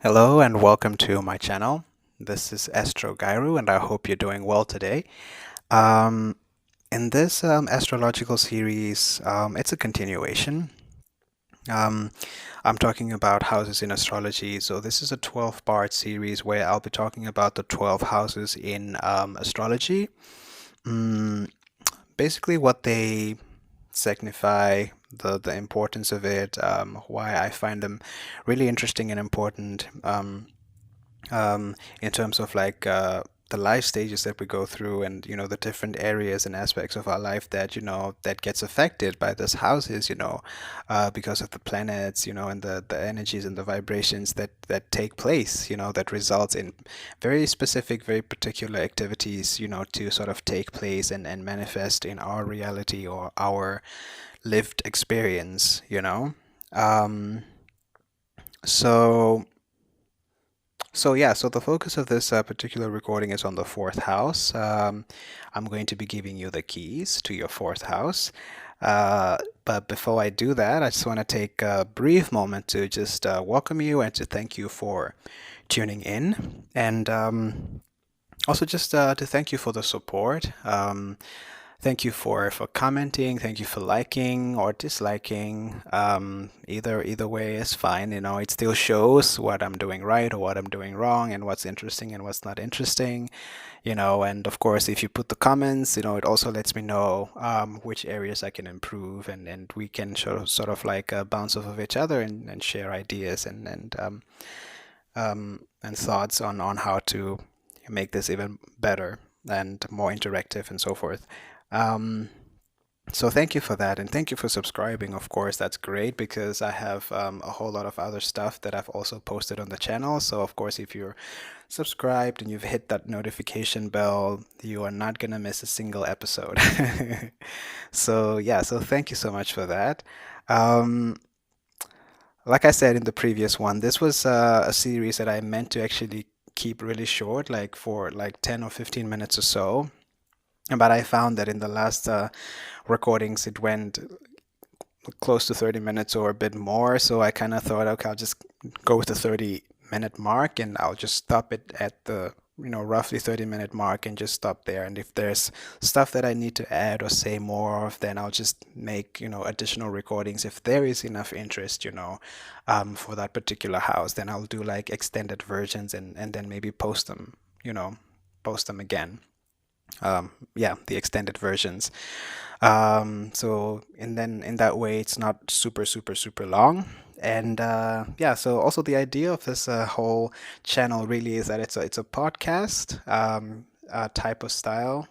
Hello and welcome to my channel. This is Astro Gairu and I hope you're doing well today. Um, in this astrological series, it's a continuation. Um, I'm talking about houses in astrology. So this is a 12-part series where I'll be talking about the 12 houses in astrology. Mm, Basically what they signify, the importance of it, why I find them really interesting and important. In terms of the life stages that we go through and the different areas and aspects of our life that that gets affected by these houses, because of the planets, and the energies and the vibrations that take place, that results in very specific, very particular activities, to sort of take place and manifest in our reality or our lived experience. um so so the focus of this particular recording is on the fourth house. I'm going to be giving you the keys to your fourth house. But before I do that, I just want to take a brief moment to just welcome you and to thank you for tuning in. And also just to thank you for the support. Thank you for commenting. Thank you for liking or disliking. Either way is fine. It still shows what I'm doing right or what I'm doing wrong and what's interesting and what's not interesting. And of course, if you put the comments, it also lets me know which areas I can improve, and we can sort of like bounce off of each other and share ideas and thoughts on how to make this even better and more interactive and so forth. Um, so thank you for that, and thank you for subscribing. Of course, that's great because I have a whole lot of other stuff that I've also posted on the channel. So of course, if you're subscribed and you've hit that notification bell, you are not gonna miss a single episode. So yeah, so thank you so much for that. Um, like I said in the previous one, this was a series that I meant to actually keep really short, like for like 10 or 15 minutes or so. But I found that in the last recordings, it went close to 30 minutes or a bit more. So I kind of thought, okay, I'll just go with the 30-minute mark and I'll just stop it at the, roughly 30-minute mark and just stop there. And if there's stuff that I need to add or say more of, then I'll just make, additional recordings. If there is enough interest, for that particular house, then I'll do like extended versions and then maybe post them again. Yeah, the extended versions. So and then in that way, it's not super, super, super long. And yeah, so also the idea of this whole channel really is that it's a podcast type of style.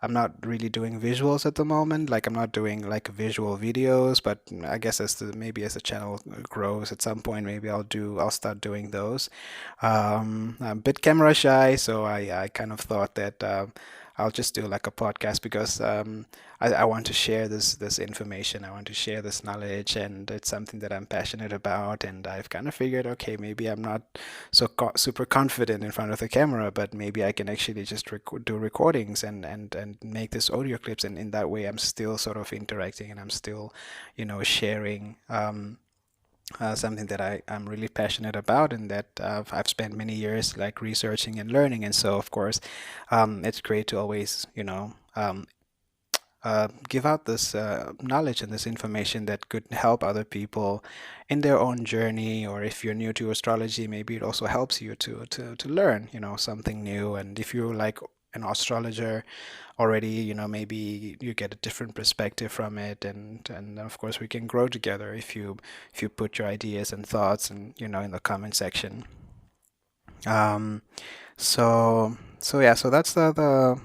I'm not really doing visuals at the moment. Like I'm not doing like visual videos, but I guess maybe as the channel grows at some point, maybe I'll start doing those. I'm a bit camera shy, so I kind of thought that I'll just do like a podcast because I want to share this information. I want to share this knowledge, and it's something that I'm passionate about. And I've kind of figured, okay, maybe I'm not super confident in front of the camera, but maybe I can actually just do recordings and make this audio clips, and in that way, I'm still sort of interacting and I'm still, sharing. Something that I'm really passionate about and that I've spent many years like researching and learning. And so, of course, it's great to always, give out this knowledge and this information that could help other people in their own journey. Or if you're new to astrology, maybe it also helps you to learn, something new. And if you're like an astrologer already, maybe you get a different perspective from it. And of course, we can grow together if you put your ideas and thoughts and in the comment section. Um, so yeah, so that's the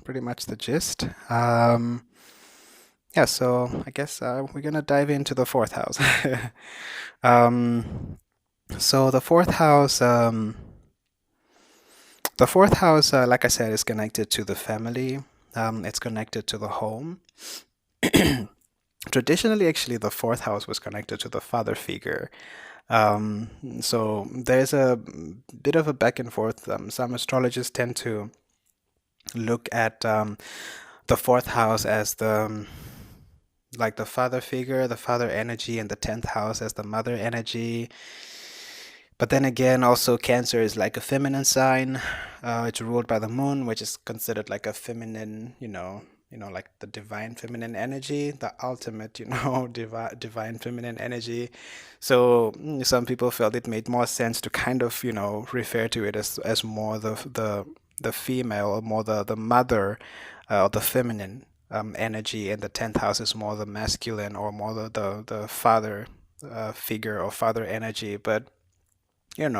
pretty much the gist. Yeah, so I guess we're gonna dive into the fourth house. Um, so the fourth house, like I said, is connected to the family. It's connected to the home. Traditionally, actually, the fourth house was connected to the father figure. Um, so there's a bit of a back and forth. Some astrologers tend to look at the fourth house as like the father figure, the father energy, and the 10th house as the mother energy. But then again, also Cancer is like a feminine sign. It's ruled by the moon, which is considered like a feminine, like the divine feminine energy, the ultimate, divine feminine energy. So some people felt it made more sense to kind of, refer to it as more the female, or more the mother, or the feminine energy, and the 10th house is more the masculine, or more the father figure, or father energy. But it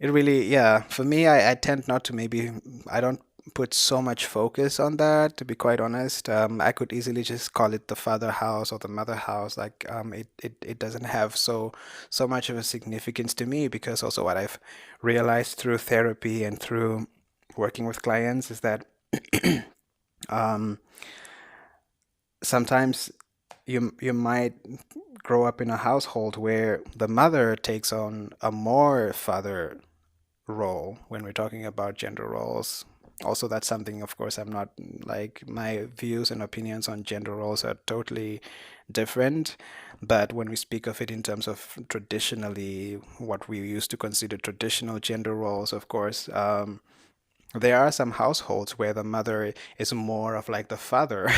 really, yeah, for me, I tend not to, maybe, I don't put so much focus on that, to be quite honest. I could easily just call it the father house or the mother house. Like, it doesn't have so much of a significance to me, because also what I've realized through therapy and through working with clients is that um, sometimes you might grow up in a household where the mother takes on a more father role when we're talking about gender roles. Also, that's something, of course, I'm not, like, my views and opinions on gender roles are totally different. But when we speak of it in terms of traditionally, what we used to consider traditional gender roles, of course, there are some households where the mother is more of like the father,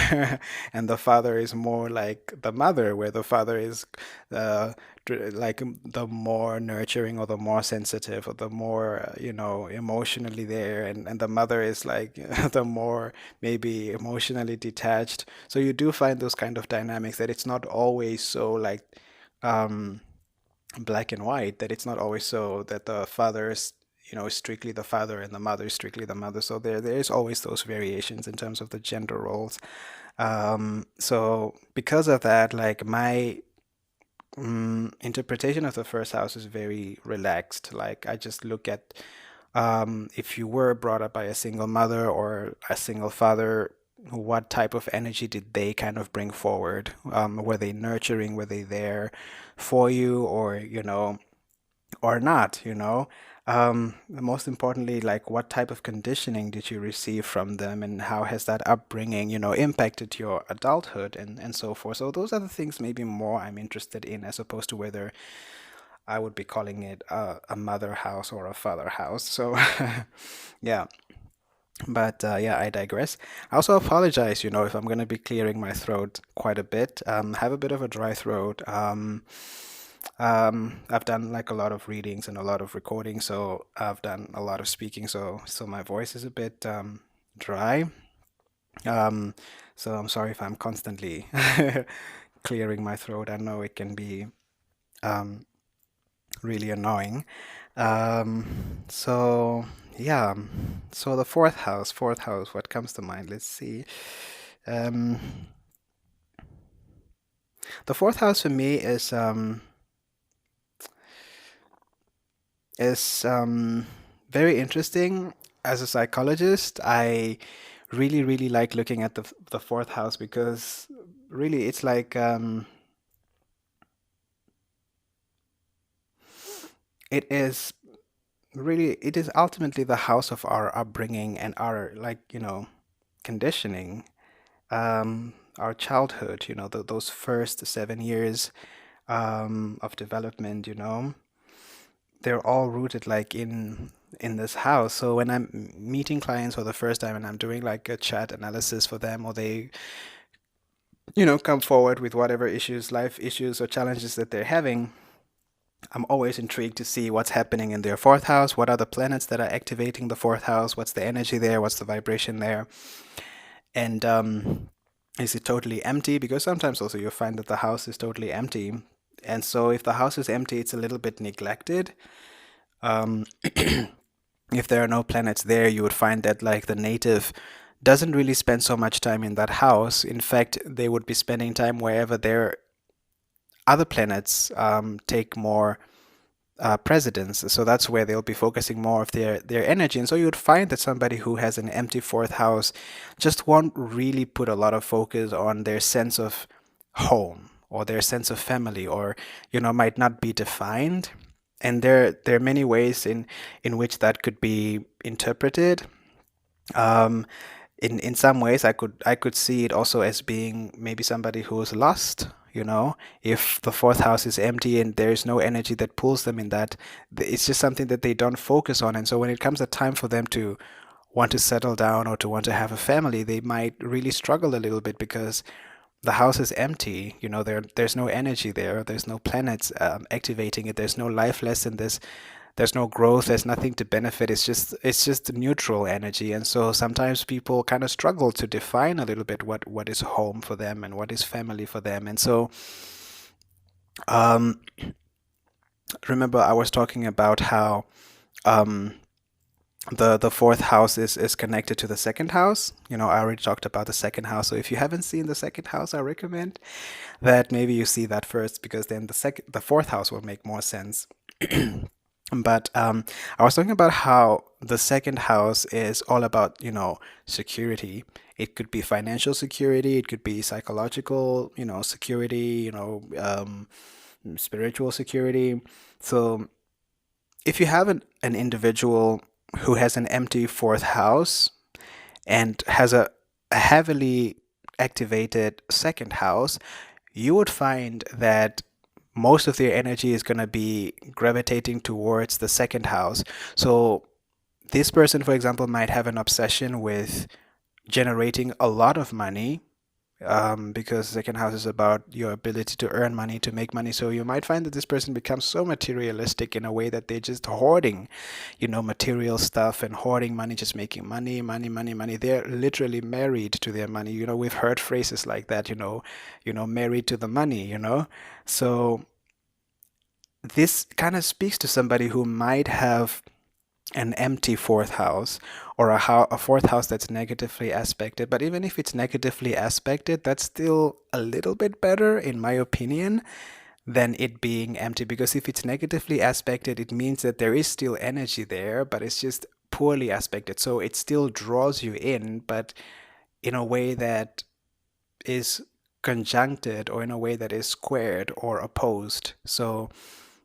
and the father is more like the mother, where the father is uh, like the more nurturing, or the more sensitive, or the more, emotionally there, and the mother is like the more maybe emotionally detached. So you do find those kind of dynamics, that it's not always so like um, black and white, that it's not always so that the father is, strictly the father, and the mother is strictly the mother. So there's always those variations in terms of the gender roles. So because of that, like, my interpretation of the first house is very relaxed. Like, I just look at, if you were brought up by a single mother or a single father, what type of energy did they kind of bring forward? Were they nurturing? Were they there for you, or, or not, most importantly, like, what type of conditioning did you receive from them, and how has that upbringing, impacted your adulthood, and so forth. So those are the things maybe more I'm interested in, as opposed to whether I would be calling it a mother house or a father house. So yeah. But yeah, I digress. I also apologize, if I'm going to be clearing my throat quite a bit. Have a bit of a dry throat. I've done like a lot of readings and a lot of recording, so I've done a lot of speaking, so my voice is a bit dry. Um, so I'm sorry if I'm constantly clearing my throat. I know it can be um, really annoying. So yeah, so the fourth house, what comes to mind? Let's see. Um, the fourth house for me is very interesting. As a psychologist, I really, really like looking at the fourth house, because really it's like it is it is ultimately the house of our upbringing and our, like, conditioning, our childhood, those first 7 years of development, they're all rooted like in this house. So when I'm meeting clients for the first time and I'm doing like a chat analysis for them, or they, come forward with whatever issues, life issues or challenges that they're having, I'm always intrigued to see what's happening in their fourth house. What are the planets that are activating the fourth house? What's the energy there? What's the vibration there? And is it totally empty? Because sometimes also you'll find that the house is totally empty. And so if the house is empty, it's a little bit neglected. Um, if there are no planets there, you would find that, like, the native doesn't really spend so much time in that house. In fact, they would be spending time wherever their other planets take more precedence. So that's where they'll be focusing more of their energy. And so you would find that somebody who has an empty fourth house just won't really put a lot of focus on their sense of home, or their sense of family, or, might not be defined. And there are many ways in which that could be interpreted. Um, in some ways, I could see it also as being maybe somebody who's lost, you know. If the fourth house is empty and there's no energy that pulls them in that, it's just something that they don't focus on. And so when it comes a time for them to want to settle down or to want to have a family, they might really struggle a little bit because the house is empty. You know, there's no energy there. There's no planets activating it. There's no life lesson. There's no growth. There's nothing to benefit. It's just neutral energy. And so sometimes people kind of struggle to define a little bit what is home for them and what is family for them. And so um, remember I was talking about how um, the fourth house is connected to the second house. You know, I already talked about the second house. So if you haven't seen the second house, I recommend that maybe you see that first, because then the fourth house will make more sense. But I was talking about how the second house is all about, security. It could be financial security, it could be psychological, security, spiritual security. So if you have an individual who has an empty fourth house and has a heavily activated second house, you would find that most of their energy is going to be gravitating towards the second house. So this person, for example, might have an obsession with generating a lot of money, because the second house is about your ability to earn money, to make money. So you might find that this person becomes so materialistic in a way that they're just hoarding, material stuff and hoarding money, just making money, money, money, money. They're literally married to their money. We've heard phrases like that, married to the money. So this kind of speaks to somebody who might have an empty fourth house, or a fourth house that's negatively aspected. But even if it's negatively aspected, that's still a little bit better, in my opinion, than it being empty. Because if it's negatively aspected, it means that there is still energy there, but it's just poorly aspected. So it still draws you in, but in a way that is conjuncted, or in a way that is squared or opposed. So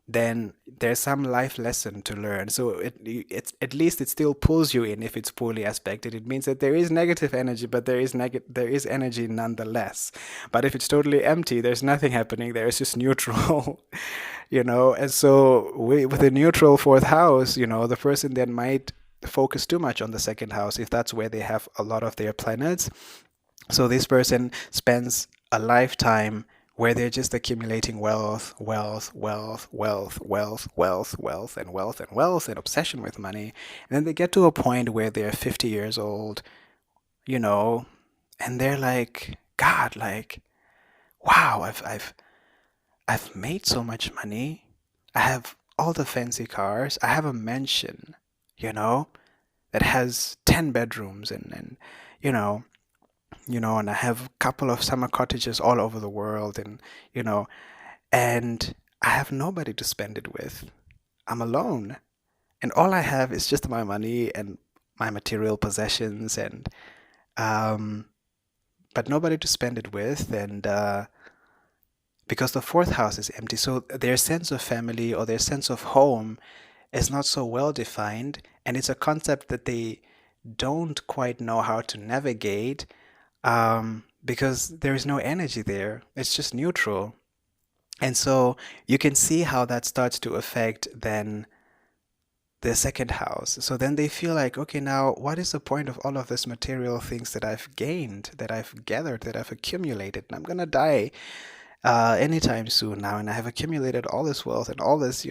then there's some life lesson to learn. So it's at least it still pulls you in if it's poorly aspected. It means that there is negative energy, but there is energy nonetheless. But if it's totally empty, there's nothing happening there. It's just neutral, And so with a neutral fourth house, the person then might focus too much on the second house if that's where they have a lot of their planets. So this person spends a lifetime where they're just accumulating wealth, wealth, wealth, wealth, wealth, wealth, wealth, and wealth, and wealth, and obsession with money. And then they get to a point where they're 50 years old, and they're like, God, like, wow, I've made so much money. I have all the fancy cars. I have a mansion, that has 10 bedrooms and and I have a couple of summer cottages all over the world, and I have nobody to spend it with. I'm alone, and all I have is just my money and my material possessions, and um, but nobody to spend it with, and because the fourth house is empty, so their sense of family or their sense of home is not so well defined, and it's a concept that they don't quite know how to navigate, because there is no energy there. It's just neutral. And so you can see how that starts to affect then the second house. So then they feel like, okay, now what is the point of all of this material things that I've gained, that I've gathered, that I've accumulated? And I'm gonna die anytime soon now, and I have accumulated all this wealth and all this,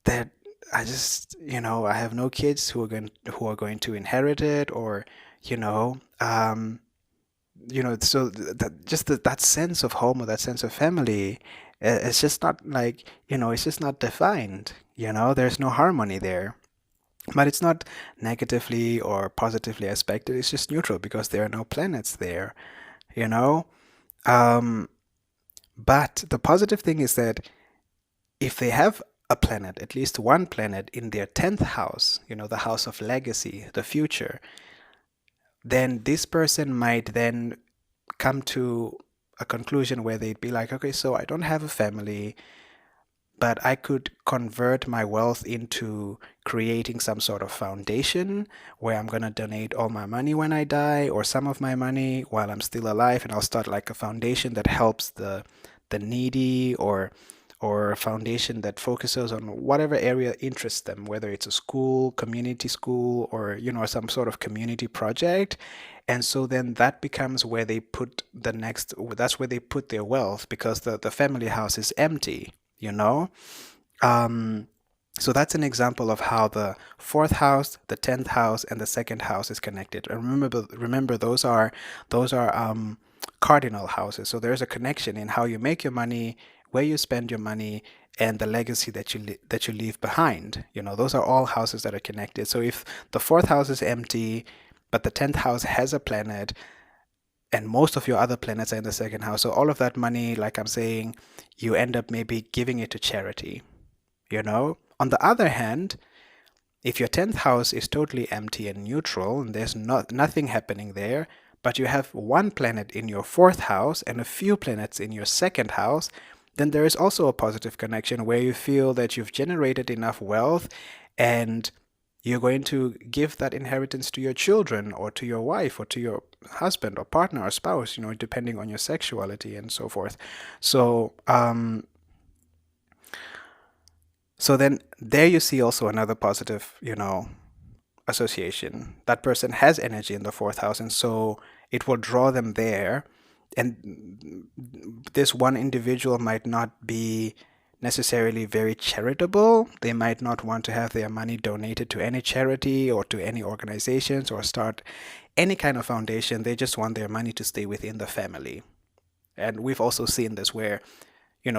that I just, I have no kids who are going to inherit it, or, you know, um, so that just that sense of home, or that sense of family, it's just not like, it's just not defined. There's no harmony there. But it's not negatively or positively aspected. It's just neutral because there are no planets there. You know. Um, but the positive thing is that if they have a planet, at least one planet in their 10th house, the house of legacy, the future, then this person might then come to a conclusion where they'd be like, okay, so I don't have a family, but I could convert my wealth into creating some sort of foundation where I'm going to donate all my money when I die, or some of my money while I'm still alive, and I'll start like a foundation that helps the the needy, or a foundation that focuses on whatever area interests them, whether it's a school, community school, or some sort of community project. And so then that becomes where they put that's where they put their wealth, because the family house is empty, you know? Um, so that's an example of how the fourth house, the 10th house, and the second house is connected. And remember, those are cardinal houses. So there's a connection in how you make your money, where you spend your money, and the legacy that you leave behind. Those are all houses that are connected. So if the fourth house is empty, but the 10th house has a planet, and most of your other planets are in the second house, so all of that money, like I'm saying, you end up maybe giving it to charity. On the other hand, if your 10th house is totally empty and neutral and there's nothing happening there, but you have one planet in your fourth house and a few planets in your second house, then there is also a positive connection where you feel that you've generated enough wealth and you're going to give that inheritance to your children or to your wife or to your husband or partner or spouse, depending on your sexuality and so forth. So then there you see also another positive, association. That person has energy in the fourth house, and so it will draw them there. And this one individual might not be necessarily very charitable. They might not want to have their money donated to any charity or to any organizations or start any kind of foundation. They just want their money to stay within the family. And we've also seen this where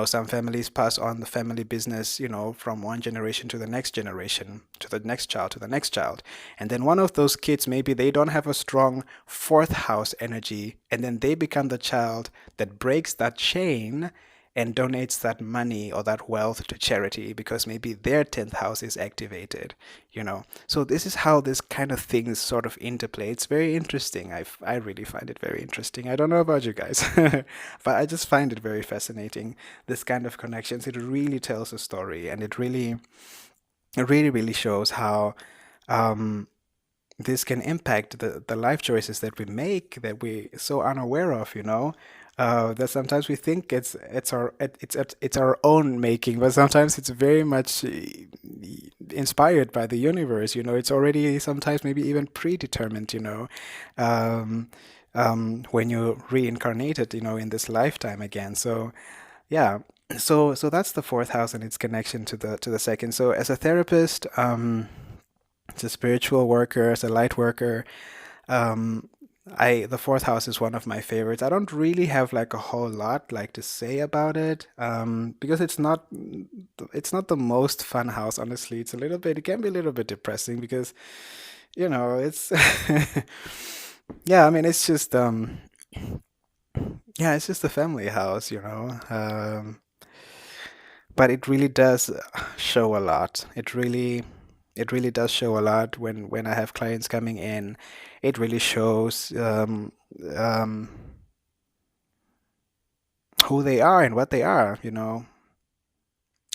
some families pass on the family business, from one generation to the next generation, to the next child, to the next child. And then one of those kids, maybe they don't have a strong fourth house energy, and then they become the child that breaks that chain and donates that money or that wealth to charity because maybe their 10th house is activated. So this is how this kind of things sort of interplay. It's very interesting. I really find it very interesting. I don't know about you guys, but I just find it very fascinating, this kind of connections. It really tells a story, and it really shows how this can impact the life choices that we make that we're so unaware of. That sometimes we think it's our own making, but sometimes it's very much inspired by the universe. It's already sometimes maybe even predetermined. Um, when you're reincarnated, in this lifetime again. So yeah, so that's the fourth house and its connection to the second. So as a therapist, as a spiritual worker, as a light worker, um, the fourth house is one of my favorites. I don't really have like a whole lot like to say about it, because it's not the most fun house, honestly. It can be a little bit depressing because, it's yeah, I mean it's just a family house. But it really does show a lot. It really does show a lot when I have clients coming in. It really shows um, who they are and what they are,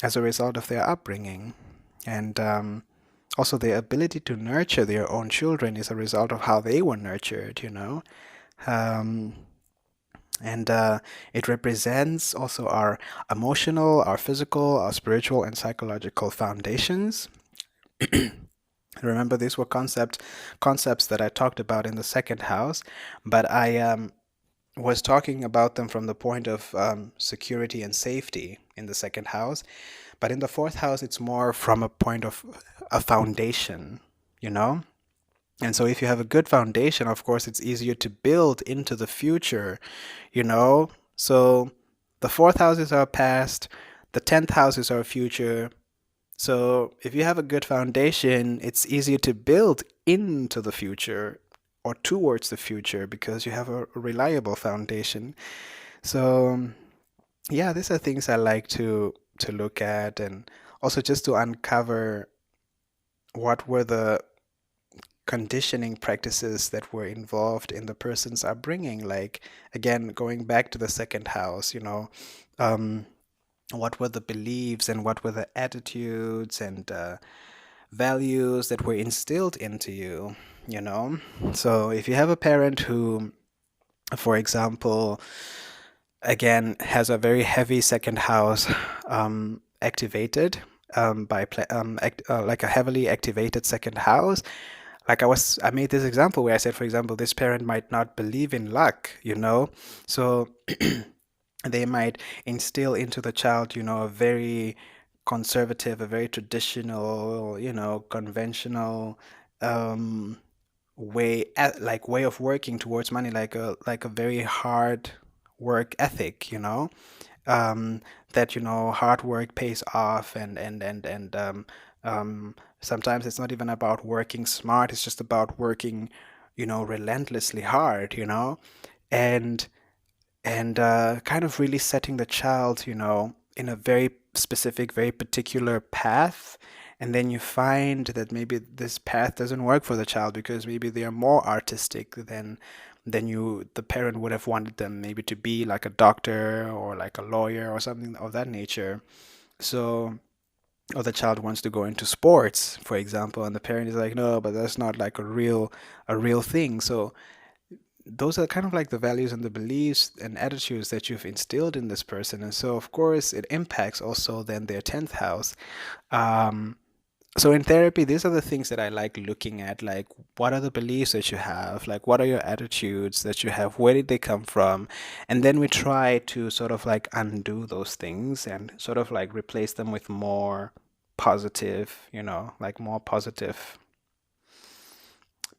as a result of their upbringing. And also their ability to nurture their own children is a result of how they were nurtured. Um, and it represents also our emotional, our physical, our spiritual, and psychological foundations. Remember, these were concepts that I talked about in the second house, but I was talking about them from the point of security and safety in the second house. But in the fourth house, it's more from a point of a foundation, you know? And so if you have a good foundation, of course, it's easier to build into the future. So the fourth house is our past, the 10th house is our future. So if you have a good foundation, it's easier to build into the future or towards the future because you have a reliable foundation. So yeah, these are things I like to look at, and also just to uncover what were the conditioning practices that were involved in the person's upbringing. Like, again, going back to the second house, um, what were the beliefs and what were the attitudes and values that were instilled into you. So if you have a parent who, for example, again has a very heavy second house activated like a heavily activated second house. Like I made this example where I said, for example, this parent might not believe in luck, so they might instill into the child, a very conservative, a very traditional, conventional um, way of working towards money, like a very hard work ethic, um, that hard work pays off, and sometimes it's not even about working smart, it's just about working relentlessly hard, and kind of really setting the child, in a very specific, very particular path. And then you find that maybe this path doesn't work for the child because maybe they are more artistic than the parent would have wanted them maybe to be, like a doctor or like a lawyer or something of that nature. So, or the child wants to go into sports, for example, and the parent is like, no, but that's not like a real thing. So those are kind of like the values and the beliefs and attitudes that you've instilled in this person. And so, of course, it impacts also then their 10th house. Um, so in therapy, these are the things that I like looking at. Like, what are the beliefs that you have? Like, what are your attitudes that you have? Where did they come from? And then we try to sort of like undo those things and sort of like replace them with more positive, like more positive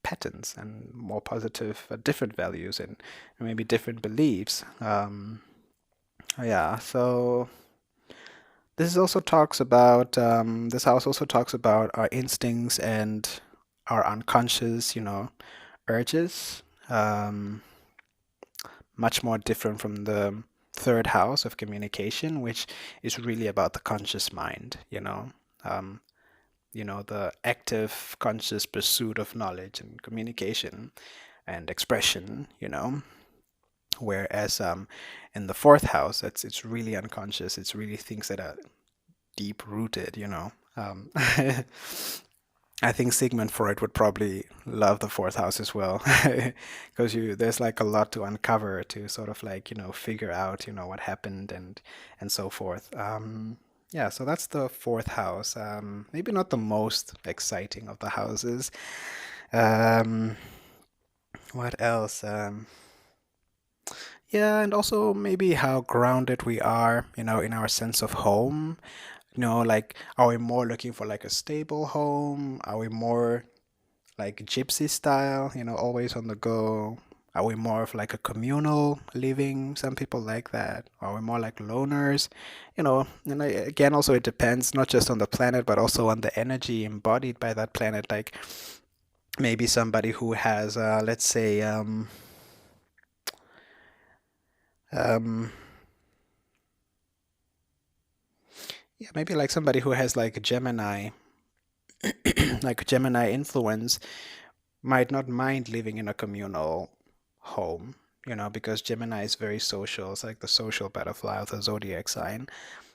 patterns and more positive, different values and maybe different beliefs. Yeah, so this house also talks about our instincts and our unconscious, urges. Much more different from the third house of communication, which is really about the conscious mind, Um, the active conscious pursuit of knowledge and communication and expression, whereas in the fourth house, it's really unconscious. It's really things that are deep rooted, I think Sigmund Freud would probably love the fourth house as well, because there's like a lot to uncover to sort of like figure out what happened and so forth. Yeah, so that's the fourth house. Maybe not the most exciting of the houses. Um, what else? Yeah, and also maybe how grounded we are, in our sense of home. Like, are we more looking for like a stable home? Are we more like gypsy style, always on the go? Are we more of like a communal living? Some people like that. Are we more like loners? And again, also it depends not just on the planet, but also on the energy embodied by that planet. Like maybe somebody who has, let's say, um, yeah, maybe like somebody who has like a Gemini, like a Gemini influence might not mind living in a communal home, because Gemini is very social. It's like the social butterfly of the zodiac sign.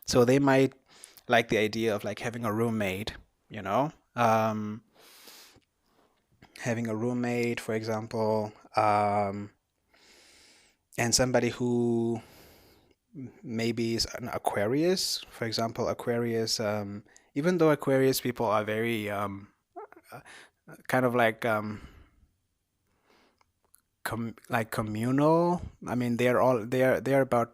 So they might like the idea of like having a roommate, you know, um, having a roommate, for example, and somebody who maybe is an Aquarius, for example, Aquarius, even though Aquarius people are very uh, kind of like like communal. I mean, they're about,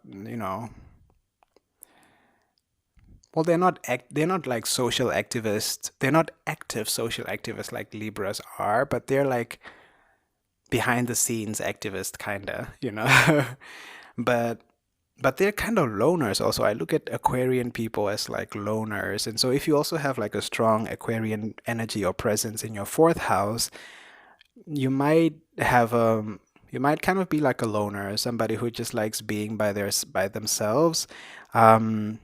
well, they're not like social activists. They're not active social activists like Libras are, but they're like behind the scenes activist kinda, But they're kind of loners also. I look at Aquarian people as like loners. And so if you also have like a strong Aquarian energy or presence in your fourth house, you might have you might kind of be like a loner, somebody who just likes being by themselves. Um,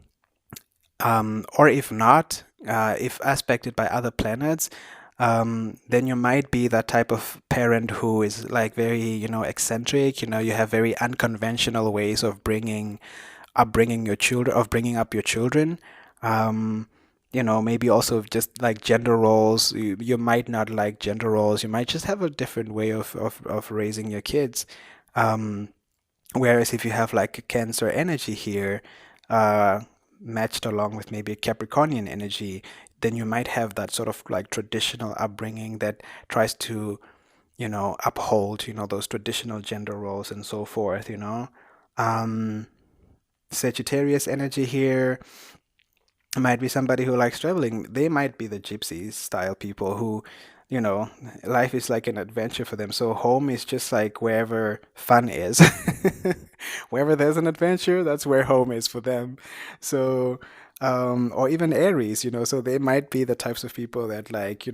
or if not, if aspected by other planets, then you might be that type of parent who is like very, eccentric. You have very unconventional ways of bringing up your children. Um, maybe also just like gender roles. You might not like gender roles. You might just have a different way of raising your kids. Um, Whereas if you have like a Cancer energy here, uh, matched along with maybe a Capricornian energy, then you might have that sort of like traditional upbringing that tries to, uphold, those traditional gender roles and so forth, Um, Sagittarius energy here might be somebody who likes traveling. They might be the gypsies style people who, you know, life is like an adventure for them. So home is just like wherever fun is. Wherever there's an adventure, that's where home is for them. So, or even Aries, so they might be the types of people that like,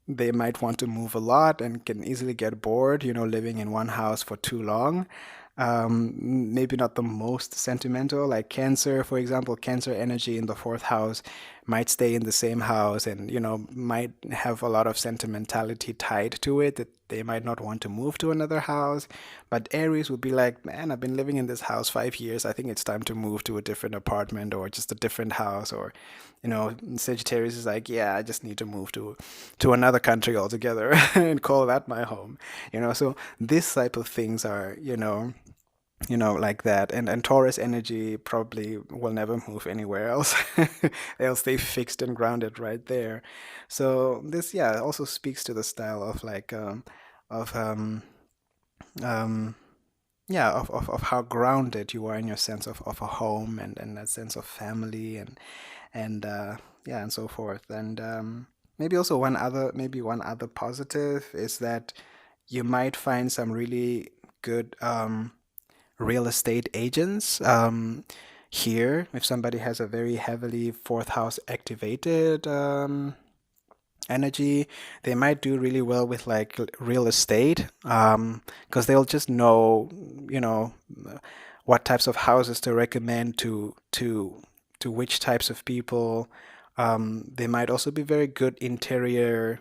they might want to move a lot and can easily get bored, living in one house for too long. Maybe not the most sentimental, like Cancer, for example. Cancer energy in the fourth house might stay in the same house and, might have a lot of sentimentality tied to it that they might not want to move to another house. But Aries would be like, man, I've been living in this house 5 years. I think it's time to move to a different apartment or just a different house. Or, Sagittarius is like, yeah, I just need to move to another country altogether and call that my home. So this type of things are, like that. And Taurus energy probably will never move anywhere else. They'll stay fixed and grounded right there. So this, yeah, also speaks to the style of like of um yeah, of how grounded you are in your sense of a home and that sense of family and yeah, and so forth. And maybe also one other positive is that you might find some really good real estate agents here. If somebody has a very heavily fourth house activated energy, they might do really well with like real estate, because they'll just know, you know, what types of houses to recommend to which types of people. They might also be very good interior,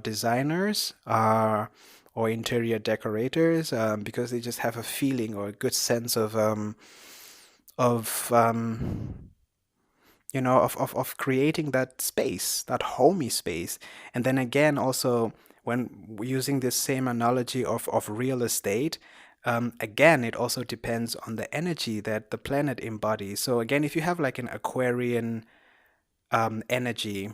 designers, or interior decorators, because they just have a feeling or a good sense of of creating that space, that homey space. And then again, also when using this same analogy of real estate, again, it also depends on the energy that the planet embodies. So again, if you have like an Aquarian energy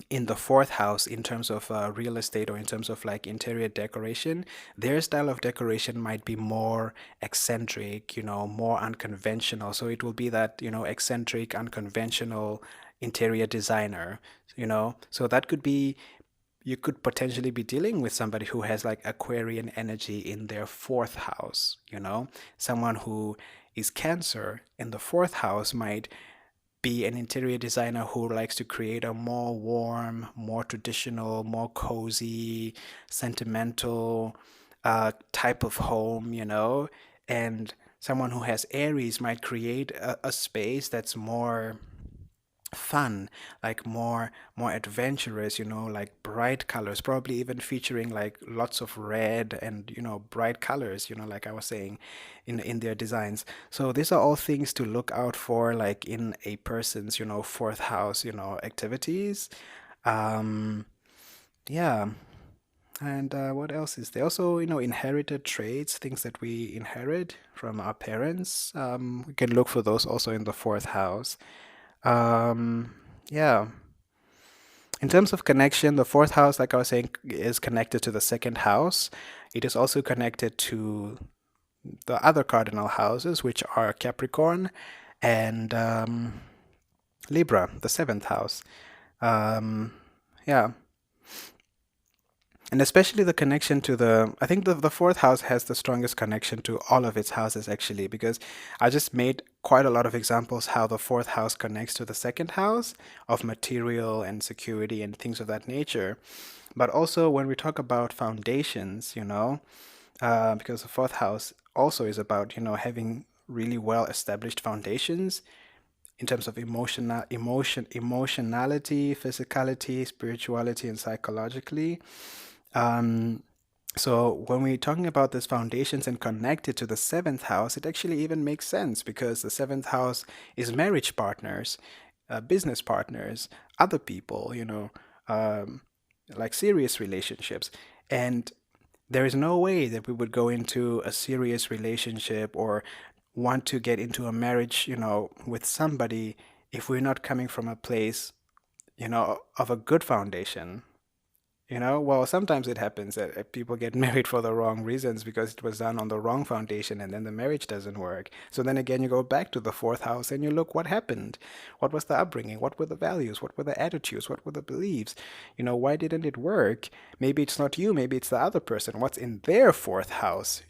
in the fourth house in terms of real estate or in terms of like interior decoration, their style of decoration might be more eccentric, more unconventional. So it will be that, eccentric, unconventional interior designer, So that could be, you could potentially be dealing with somebody who has like Aquarian energy in their fourth house, Someone who is Cancer in the fourth house might be an interior designer who likes to create a more warm, more traditional, more cozy, sentimental type of home, And someone who has Aries might create a space that's more fun, like more adventurous, like bright colors, probably even featuring like lots of red and bright colors, like I was saying in their designs. So these are all things to look out for, like in a person's fourth house activities. um yeah. And what else is there? Also, inherited traits, things that we inherit from our parents. We can look for those also in the fourth house. Yeah. In terms of connection, the fourth house, like I was saying, is connected to the second house. It is also connected to the other cardinal houses, which are Capricorn and Libra, the seventh house. Um, yeah. And especially the connection to I think the fourth house has the strongest connection to all of its houses, actually, because I just made quite a lot of examples how the fourth house connects to the second house of material and security and things of that nature. But also when we talk about foundations, because the fourth house also is about, having really well established foundations in terms of emotionality, physicality, spirituality, and psychologically. Um, so when we're talking about these foundations and connected to the seventh house, it actually even makes sense because the seventh house is marriage partners, business partners, other people, like serious relationships. And there is no way that we would go into a serious relationship or want to get into a marriage, with somebody if we're not coming from a place, of a good foundation. Well, sometimes it happens that people get married for the wrong reasons because it was done on the wrong foundation and then the marriage doesn't work. So then again, you go back to the fourth house and you look what happened. What was the upbringing? What were the values? What were the attitudes? What were the beliefs? Why didn't it work? Maybe it's not you, maybe it's the other person. What's in their fourth house?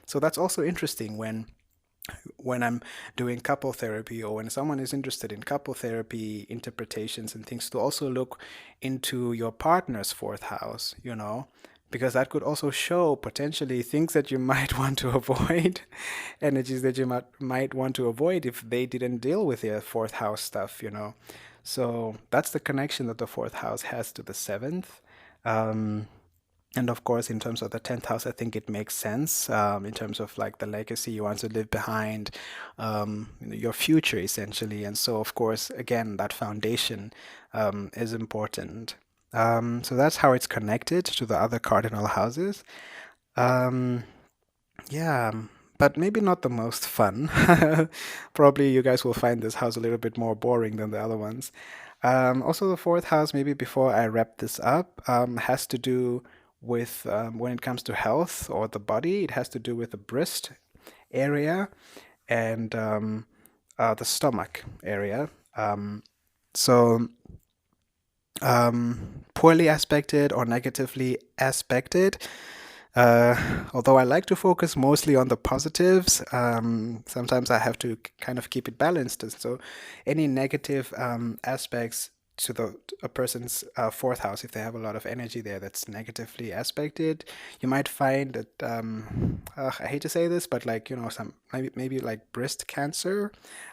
So that's also interesting when I'm doing couple therapy or when someone is interested in couple therapy interpretations and things to also look into your partner's fourth house, because that could also show potentially things that you might want to avoid, energies that you might want to avoid if they didn't deal with their fourth house stuff. So that's the connection that the fourth house has to the seventh. Um, and of course, in terms of the 10th house, I think it makes sense in terms of like the legacy you want to leave behind, your future essentially. And so, of course, again, that foundation is important. So that's how it's connected to the other cardinal houses. Um, yeah, but maybe not the most fun. Probably you guys will find this house a little bit more boring than the other ones. Also, the fourth house, maybe before I wrap this up, has to do with when it comes to health or the body, it has to do with the breast area and the stomach area. So, poorly aspected or negatively aspected. Although I like to focus mostly on the positives, sometimes I have to kind of keep it balanced. And so, any negative aspects to a person's fourth house, if they have a lot of energy there that's negatively aspected, you might find that I hate to say this, but like some maybe like breast cancer.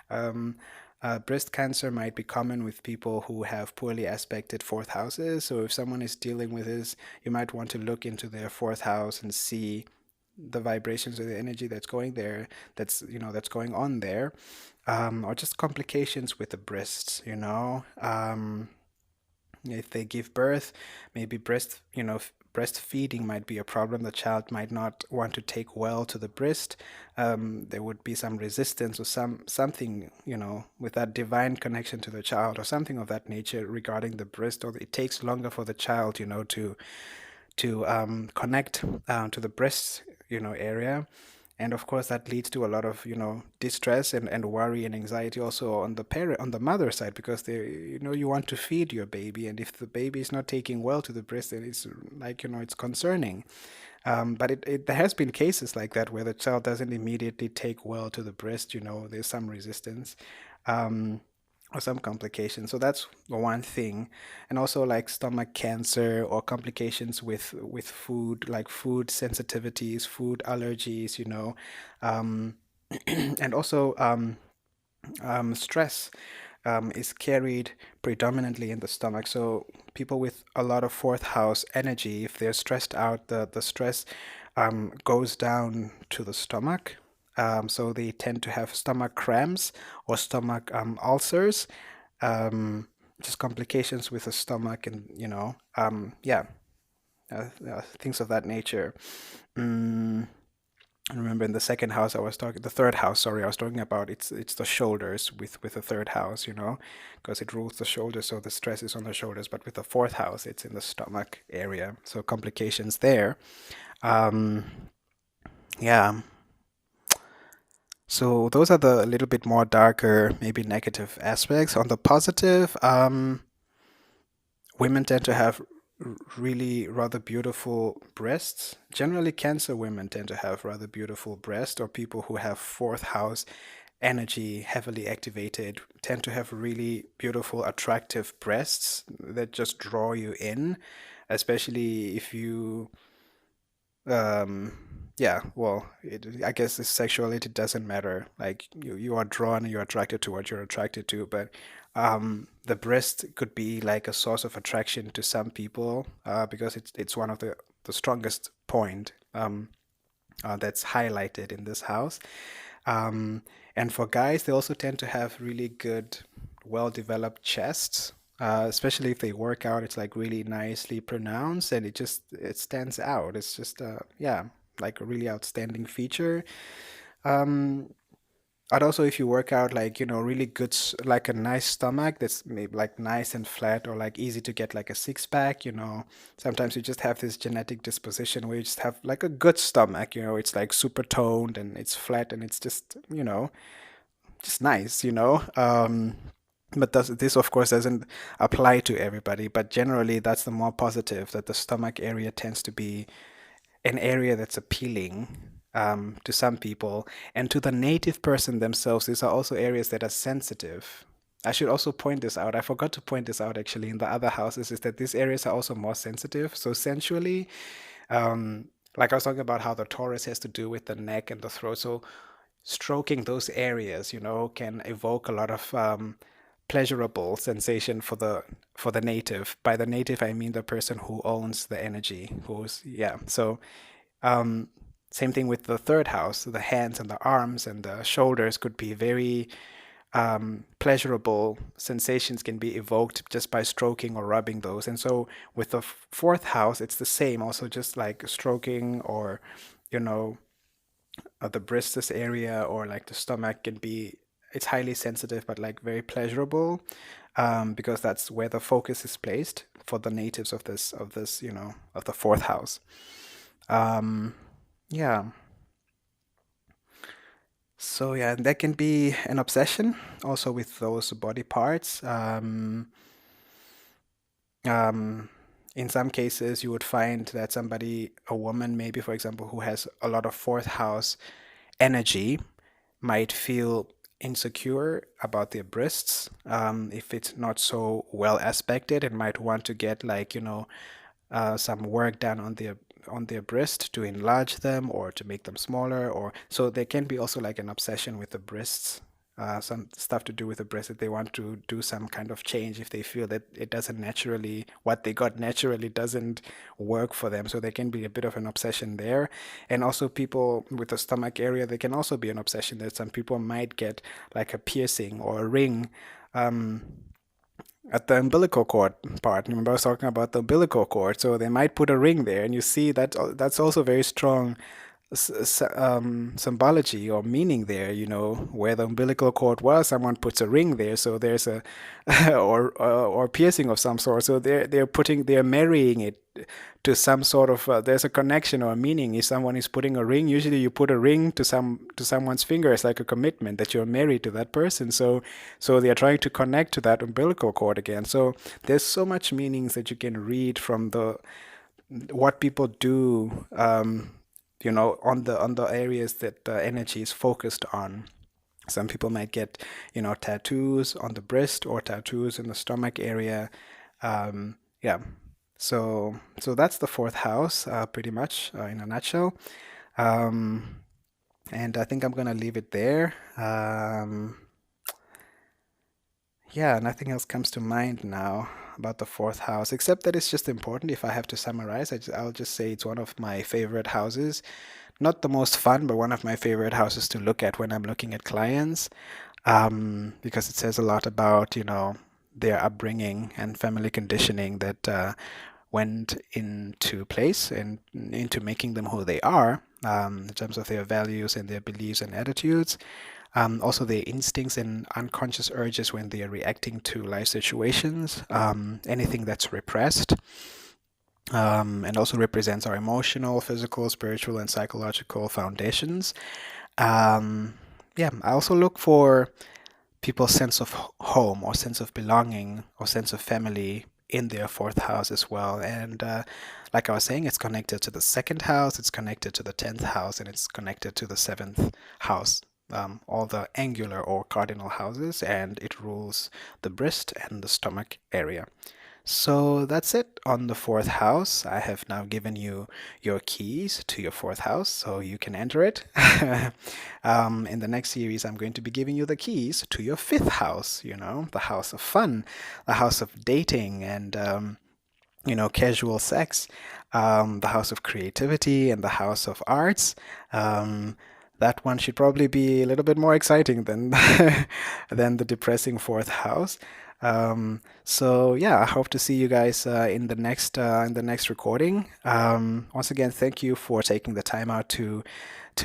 Um, breast cancer might be common with people who have poorly aspected fourth houses. So if someone is dealing with this, you might want to look into their fourth house and see the vibrations or the energy that's going there, that's going on there, or just complications with the breasts. If they give birth, maybe breastfeeding might be a problem. The child might not want to take well to the breast. There would be some resistance or something, with that divine connection to the child or something of that nature regarding the breast, or it takes longer for the child, to connect to the breast, area. And of course, that leads to a lot of distress and worry and anxiety also on the mother side, because you want to feed your baby, and if the baby is not taking well to the breast, then it's like it's concerning. But there has been cases like that where the child doesn't immediately take well to the breast, there's some resistance. Um, or some complications. So that's one thing. And also like stomach cancer or complications with food, like food sensitivities, food allergies. Um, and also stress is carried predominantly in the stomach. So people with a lot of fourth house energy, if they're stressed out, the stress goes down to the stomach. So they tend to have stomach cramps or stomach ulcers, just complications with the stomach, and yeah, things of that nature. Mm, I remember in the second house the third house, sorry, I was talking about it's the shoulders with the third house, because it rules the shoulders, so the stress is on the shoulders. But with the fourth house, it's in the stomach area, so complications there. Um, yeah. So those are the little bit more darker, maybe negative aspects. On the positive, women tend to have really rather beautiful breasts. Generally, Cancer women tend to have rather beautiful breasts, or people who have fourth house energy heavily activated tend to have really beautiful, attractive breasts that just draw you in, especially if you yeah, well, I guess the sexuality doesn't matter. Like you are drawn and you're attracted to what you're attracted to, but the breast could be like a source of attraction to some people because it's one of the strongest point that's highlighted in this house. Um, and for guys, they also tend to have really good, well-developed chests. Especially if they work out, it's like really nicely pronounced and it stands out. It's just yeah, like a really outstanding feature. Um, and also if you work out like, really good, like a nice stomach that's maybe like nice and flat or like easy to get like a six pack, sometimes you just have this genetic disposition where you just have like a good stomach, it's like super toned and it's flat and it's just nice, but this, of course, doesn't apply to everybody. But generally, that's the more positive, that the stomach area tends to be an area that's appealing to some people. And to the native person themselves, these are also areas that are sensitive. I should also point this out. I forgot to point this out actually in the other houses, is that these areas are also more sensitive. So sensually, um, like I was talking about how the Taurus has to do with the neck and the throat. So stroking those areas, can evoke a lot of pleasurable sensation for the native. By the native, I mean the person who owns the energy, who's yeah. So um, same thing with the third house. The hands and the arms and the shoulders could be very pleasurable sensations can be evoked just by stroking or rubbing those. And so with the fourth house, it's the same. Also, just like stroking or you know the bristus area or like the stomach can be, it's highly sensitive but like very pleasurable, because that's where the focus is placed for the natives of this of the fourth house. um yeah, so yeah, that can be an obsession also with those body parts. Um, in some cases, you would find that somebody, a woman maybe, for example, who has a lot of fourth house energy, might feel insecure about their breasts, if it's not so well aspected, and might want to get like, some work done on their breast to enlarge them or to make them smaller, or so there can be also like an obsession with the breasts, some stuff to do with the breast, that they want to do some kind of change if they feel that it doesn't naturally, what they got naturally doesn't work for them. So there can be a bit of an obsession there. And also people with the stomach area, there can also be an obsession that some people might get like a piercing or a ring, um, at the umbilical cord part. Remember, I was talking about the umbilical cord. So they might put a ring there, and you see that that's also very strong symbology or meaning there. Where the umbilical cord was, someone puts a ring there, so there's a or piercing of some sort. So they're marrying it to some sort of there's a connection or a meaning. If someone is putting a ring, usually you put a ring to someone's finger. It's like a commitment that you're married to that person. So they are trying to connect to that umbilical cord again. So there's so much meanings that you can read from the what people do, on the areas that the energy is focused on. Some people might get, tattoos on the breast or tattoos in the stomach area. Yeah. So that's the fourth house, pretty much, in a nutshell. Um, and I think I'm gonna leave it there. Yeah, nothing else comes to mind now about the fourth house, except that it's just important. If I have to summarize, I'll just say it's one of my favorite houses. Not the most fun, but one of my favorite houses to look at when I'm looking at clients, because it says a lot about, their upbringing and family conditioning that went into place and into making them who they are, in terms of their values and their beliefs and attitudes. Also, their instincts and unconscious urges when they are reacting to life situations, anything that's repressed, and also represents our emotional, physical, spiritual, and psychological foundations. Um, yeah, I also look for people's sense of home or sense of belonging or sense of family in their fourth house as well. And like I was saying, it's connected to the second house, it's connected to the 10th house, and it's connected to the seventh house. All the angular or cardinal houses, and it rules the breast and the stomach area. So that's it on the fourth house. I have now given you your keys to your fourth house, so you can enter it. In the next series, I'm going to be giving you the keys to your fifth house, the house of fun, the house of dating and, casual sex, the house of creativity and the house of arts. That one should probably be a little bit more exciting than than the depressing fourth house. So yeah, I hope to see you guys in the next recording. Once again, thank you for taking the time out to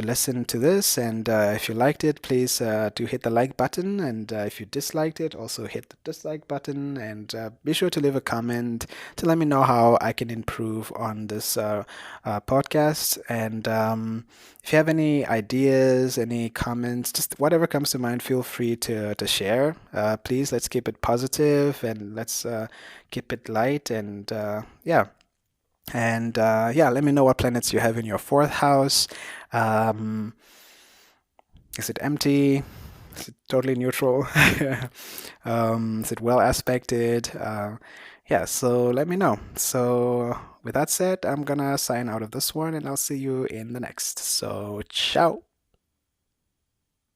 listen to this. And if you liked it, please do hit the like button. And if you disliked it, also hit the dislike button. And be sure to leave a comment to let me know how I can improve on this podcast. And if you have any ideas, any comments, just whatever comes to mind, feel free to share. Please, let's keep it positive and let's keep it light. And yeah. And yeah, let me know what planets you have in your fourth house. Um, is it empty? Is it totally neutral? Is it well aspected? Yeah, so let me know. So, with that said, I'm gonna sign out of this one and I'll see you in the next. So, ciao.